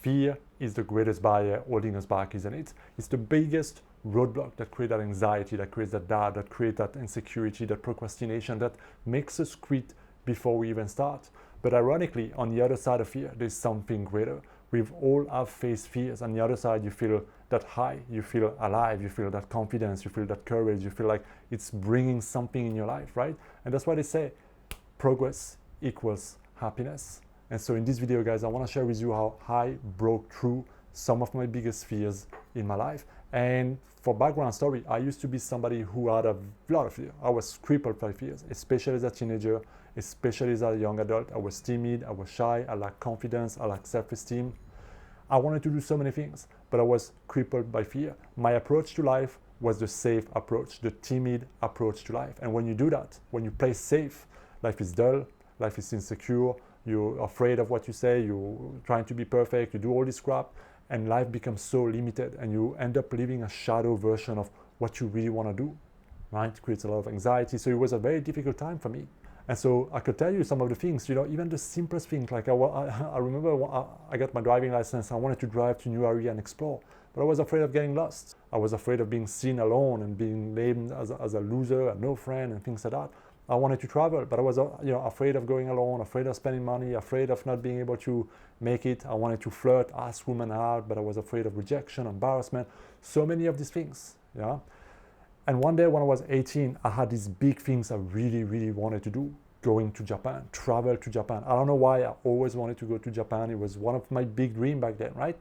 Fear is the greatest barrier holding us back, isn't it? It's the biggest roadblock that creates that anxiety, that creates that doubt, that creates that insecurity, that procrastination, that makes us quit before we even start. But ironically, on the other side of fear, there's something greater. We've all have faced fears. On the other side, you feel that high, you feel alive, you feel that confidence, you feel that courage, you feel like it's bringing something in your life, right? And that's why they say progress equals happiness. And so in this video, guys, I want to share with you how I broke through some of my biggest fears in my life. And for background story, I used to be somebody who had a lot of fear. I was crippled by fears, especially as a teenager, especially as a young adult. I was timid, I was shy, I lacked confidence, I lacked self-esteem. I wanted to do so many things, but I was crippled by fear. My approach to life was the safe approach, the timid approach to life. And when you do that, when you play safe, life is dull, life is insecure, you're afraid of what you say, you're trying to be perfect, you do all this crap, and life becomes so limited, and you end up living a shadow version of what you really want to do, right? It creates a lot of anxiety. So it was a very difficult time for me. And so I could tell you some of the things, even the simplest things, like I remember I got my driving license, I wanted to drive to a new area and explore, but I was afraid of getting lost. I was afraid of being seen alone and being labeled as a loser, no friend, and things like that. I wanted to travel, but I was afraid of going alone, afraid of spending money, afraid of not being able to make it. I wanted to flirt, ask women out, but I was afraid of rejection, embarrassment, so many of these things, yeah? And one day when I was 18, I had these big things I really, really wanted to do. Going to Japan, travel to Japan. I don't know why, I always wanted to go to Japan. It was one of my big dreams back then, right?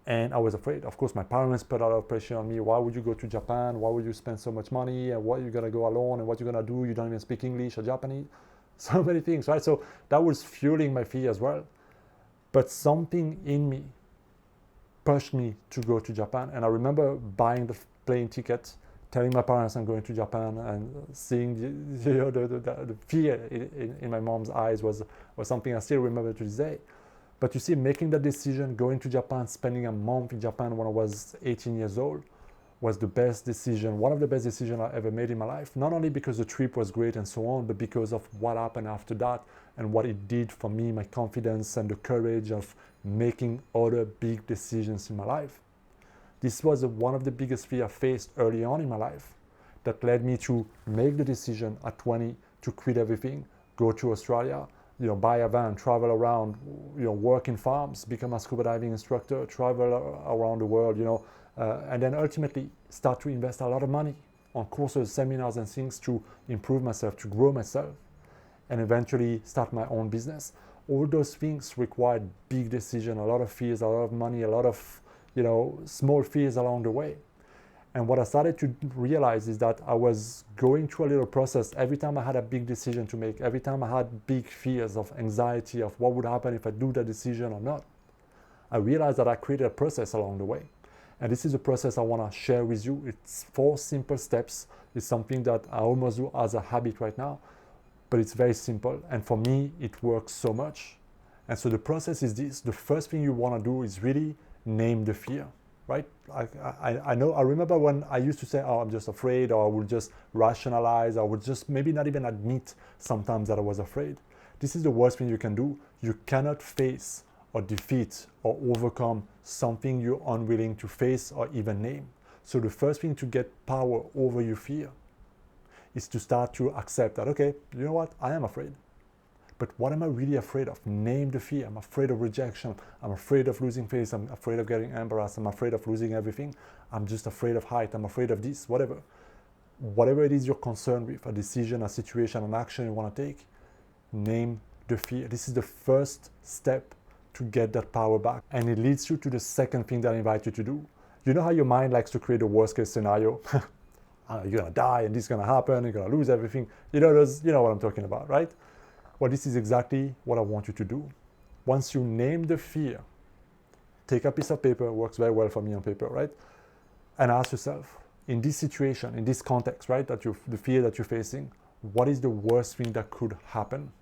And I was afraid. Of course, my parents put a lot of pressure on me. Why would you go to Japan? Why would you spend so much money? And why are you gonna go alone? And what you're gonna do? You don't even speak English or Japanese. So many things, right? So that was fueling my fear as well. But something in me pushed me to go to Japan. And I remember buying the plane ticket, telling my parents I'm going to Japan, and seeing the fear in my mom's eyes was something I still remember to this day. But you see, making that decision, going to Japan, spending a month in Japan when I was 18 years old, was the best decision, one of the best decisions I ever made in my life. Not only because the trip was great and so on, but because of what happened after that and what it did for me, my confidence and the courage of making other big decisions in my life. This was one of the biggest fears I faced early on in my life that led me to make the decision at 20 to quit everything, go to Australia, buy a van, travel around, work in farms, become a scuba diving instructor, travel around the world, and then ultimately start to invest a lot of money on courses, seminars, and things to improve myself, to grow myself, and eventually start my own business. All those things required big decisions, a lot of fears, a lot of money, a lot of small fears along the way. And what I started to realize is that I was going through a little process every time I had a big decision to make, every time I had big fears of anxiety of what would happen if I do that decision or not. I realized that I created a process along the way. And this is a process I want to share with you. It's 4 simple steps. It's something that I almost do as a habit right now, but it's very simple. And for me, it works so much. And so the process is this. The first thing you want to do is really name the fear, right? I remember when I used to say, oh, I'm just afraid, or I would just rationalize, I would just maybe not even admit sometimes that I was afraid. This is the worst thing you can do. You cannot face or defeat or overcome something you're unwilling to face or even name. So the first thing to get power over your fear is to start to accept that, okay, you know what, I am afraid. But what am I really afraid of? Name the fear. I'm afraid of rejection. I'm afraid of losing face. I'm afraid of getting embarrassed. I'm afraid of losing everything. I'm just afraid of height. I'm afraid of this, whatever. Whatever it is you're concerned with, a decision, a situation, an action you want to take, name the fear. This is the first step to get that power back. And it leads you to the second thing that I invite you to do. You know how your mind likes to create a worst case scenario? You're going to die and this is going to happen. You're going to lose everything. You know what I'm talking about, right? Well, this is exactly what I want you to do. Once you name the fear, take a piece of paper, works very well for me on paper, right? And ask yourself, in this situation, in this context, right, the fear that you're facing, what is the worst thing that could happen?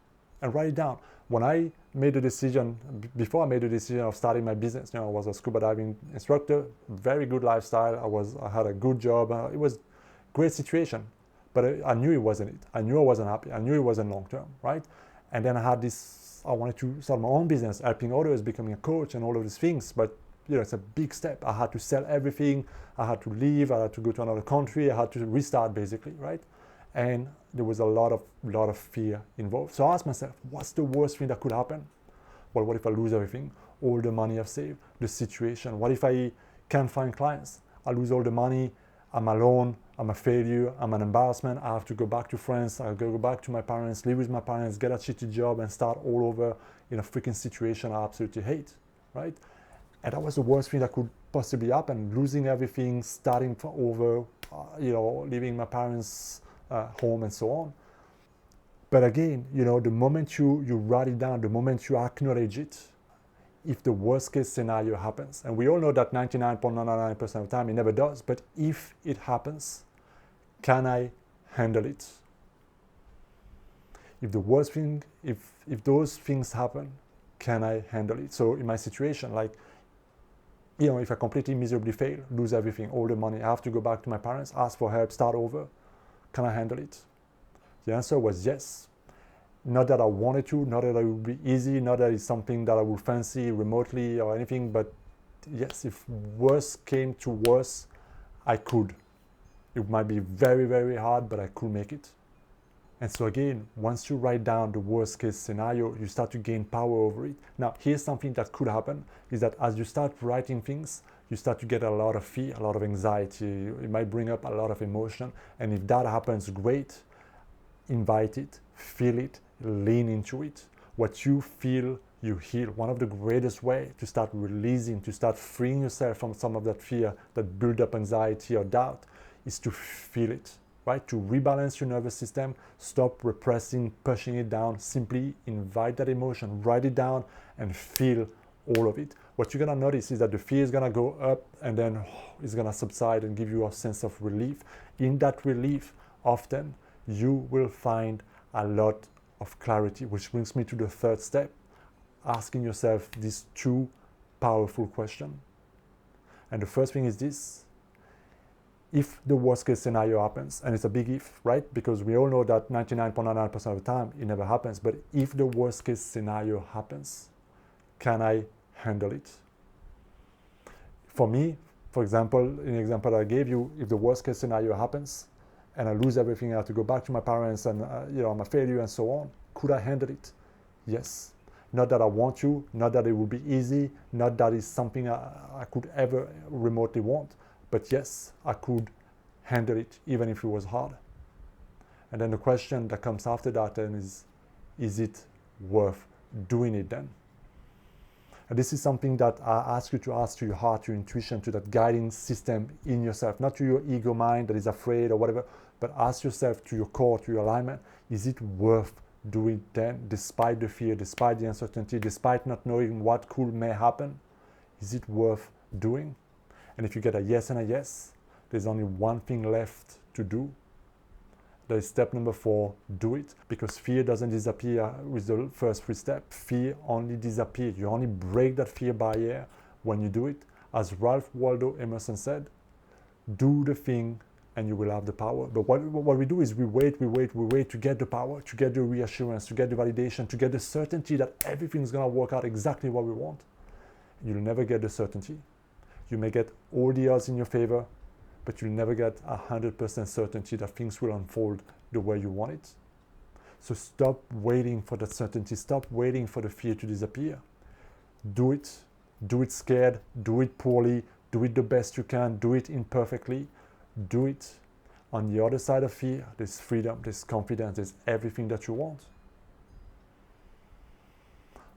And write it down. When I made the decision, before I made the decision of starting my business, I was a scuba diving instructor, very good lifestyle. I had a good job. It was a great situation. But I knew it wasn't it. I knew I wasn't happy. I knew it wasn't long term, right? And then I had this I wanted to start my own business, helping others, becoming a coach and all of these things. But it's a big step. I had to sell everything. I had to leave. I had to go to another country. I had to restart basically, right? And there was a lot of fear involved. So I asked myself, what's the worst thing that could happen? Well, what if I lose everything? All the money I've saved, the situation. What if I can't find clients? I lose all the money. I'm alone. I'm a failure. I'm an embarrassment. I have to go back to France. I'll go back to my parents, live with my parents, get a shitty job and start all over in a freaking situation I absolutely hate, right? And that was the worst thing that could possibly happen, losing everything, starting over, leaving my parents' home and so on. But again, the moment you write it down, the moment you acknowledge it, if the worst case scenario happens, and we all know that 99.99% of the time it never does, but if it happens, can I handle it? If the worst thing, if those things happen, can I handle it? So in my situation, like, if I completely miserably fail, lose everything, all the money, I have to go back to my parents, ask for help, start over, can I handle it? The answer was yes. Not that I wanted to, not that it would be easy, not that it's something that I would fancy remotely or anything, but yes, if worse came to worse, I could. It might be very, very hard, but I could make it. And so again, once you write down the worst case scenario, you start to gain power over it. Now, here's something that could happen, is that as you start writing things, you start to get a lot of fear, a lot of anxiety. It might bring up a lot of emotion. And if that happens, great. Invite it, feel it, lean into it. What you feel, you heal. One of the greatest ways to start releasing, to start freeing yourself from some of that fear, that build up anxiety or doubt, is to feel it, right? To rebalance your nervous system, stop repressing, pushing it down, simply invite that emotion, write it down and feel all of it. What you're gonna notice is that the fear is gonna go up and then it's gonna subside and give you a sense of relief. In that relief, often you will find a lot of clarity, which brings me to the third step, asking yourself these two powerful questions. And the first thing is this: if the worst case scenario happens, and it's a big if, right? Because we all know that 99.99% of the time it never happens, but if the worst case scenario happens, can I handle it? For me, for example, in the example that I gave you, if the worst case scenario happens, and I lose everything, I have to go back to my parents and, I'm a failure and so on. Could I handle it? Yes. Not that I want to, not that it would be easy, not that it's something I could ever remotely want, but yes, I could handle it even if it was hard. And then the question that comes after that then is it worth doing it then? And this is something that I ask you to ask to your heart, your intuition, to that guiding system in yourself, not to your ego mind that is afraid or whatever, but ask yourself to your core, to your alignment, is it worth doing then, despite the fear, despite the uncertainty, despite not knowing what could may happen? Is it worth doing? And if you get a yes and a yes, there's only one thing left to do. That is step number 4, do it, because fear doesn't disappear with the first 3 steps. Fear only disappears. You only break that fear barrier when you do it. As Ralph Waldo Emerson said, do the thing and you will have the power. But what we do is we wait to get the power, to get the reassurance, to get the validation, to get the certainty that everything's going to work out exactly what we want. You'll never get the certainty. You may get all the odds in your favor, but you'll never get 100% certainty that things will unfold the way you want it. So stop waiting for that certainty. Stop waiting for the fear to disappear. Do it. Do it scared. Do it poorly. Do it the best you can. Do it imperfectly. Do it. On the other side of fear, there's freedom, there's confidence, there's everything that you want.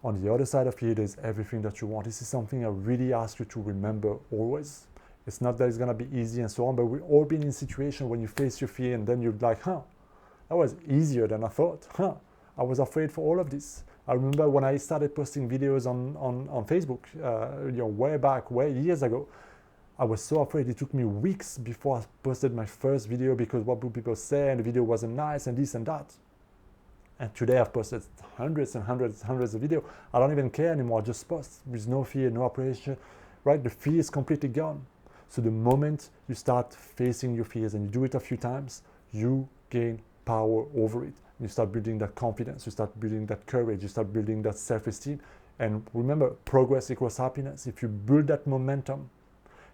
On the other side of fear, there's everything that you want. This is something I really ask you to remember always. It's not that it's going to be easy and so on, but we've all been in situations when you face your fear and then you're like, that was easier than I thought. I was afraid for all of this. I remember when I started posting videos on Facebook, way years ago, I was so afraid. It took me weeks before I posted my first video because what would people say, and the video wasn't nice and this and that. And today I've posted hundreds of videos. I don't even care anymore. I just post with no fear, no apprehension, right? The fear is completely gone. So the moment you start facing your fears and you do it a few times, you gain power over it. You start building that confidence, you start building that courage, you start building that self-esteem. And remember, progress equals happiness. If you build that momentum,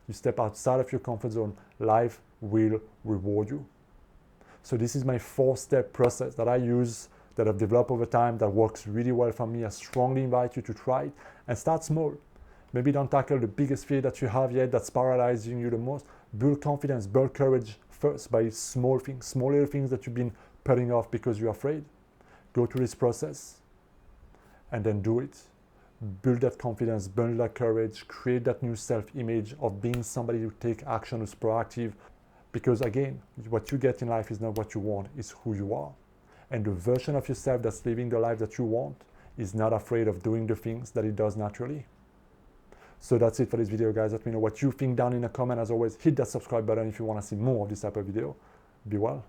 you step outside of your comfort zone, life will reward you. So this is my 4-step process that I use, that I've developed over time, that works really well for me. I strongly invite you to try it and start small. Maybe don't tackle the biggest fear that you have yet that's paralyzing you the most. Build confidence, build courage first by small things, small little things that you've been putting off because you're afraid. Go through this process and then do it. Build that confidence, build that courage, create that new self-image of being somebody who take action, who's proactive. Because again, what you get in life is not what you want, it's who you are. And the version of yourself that's living the life that you want is not afraid of doing the things that it does naturally. So that's it for this video, guys. Let me know what you think down in the comment. As always, hit that subscribe button if you want to see more of this type of video. Be well.